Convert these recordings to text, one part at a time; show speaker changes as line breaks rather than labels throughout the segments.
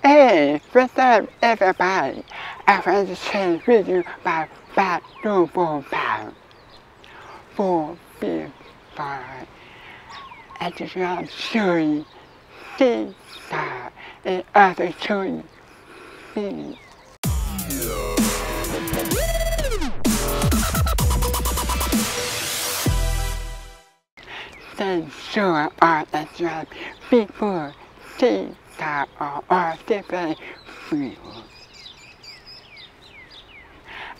Hey, what's up everybody? I want to share with you about 5 GoPro pounds. 4 big bars. I just want to show you 6 stars and also show you 6. Then show all the jobs before 6 stars are all different views.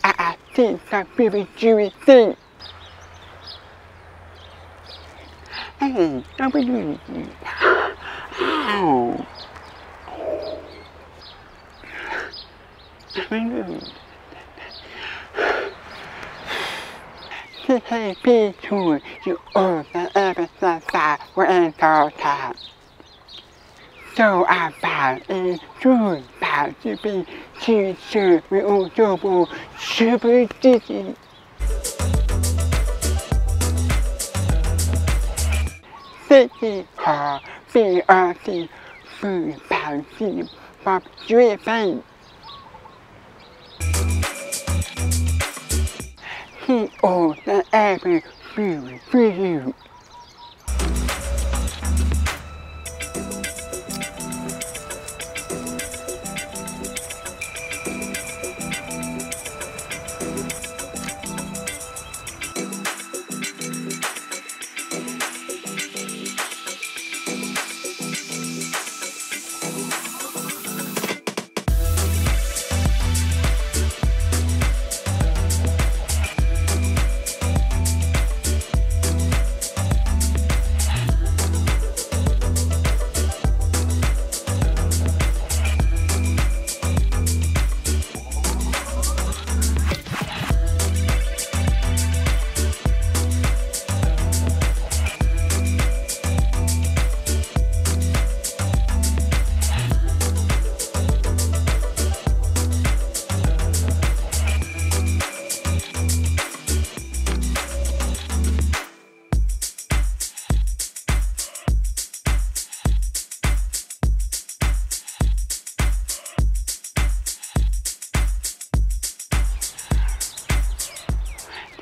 I think some people do think. Hey, nobody do it. Ow. Today, be sure you open episode 5 when time. So I found a true about to be teacher with all double super dizzy. City Hall BRT food bounty Bob driven. He owns the every food for you.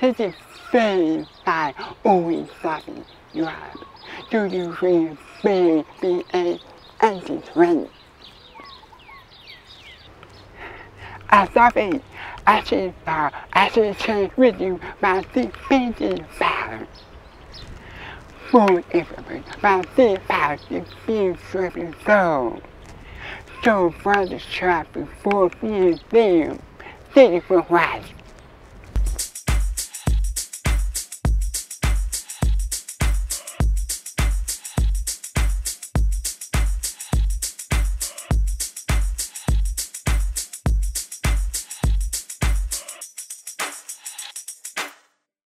This is very bad, always something you have. Do you feel very be a anti-trend? I should share with you about this painting power. For everyone, about this power is being driven so. So for the shop before being there, thank you for watching.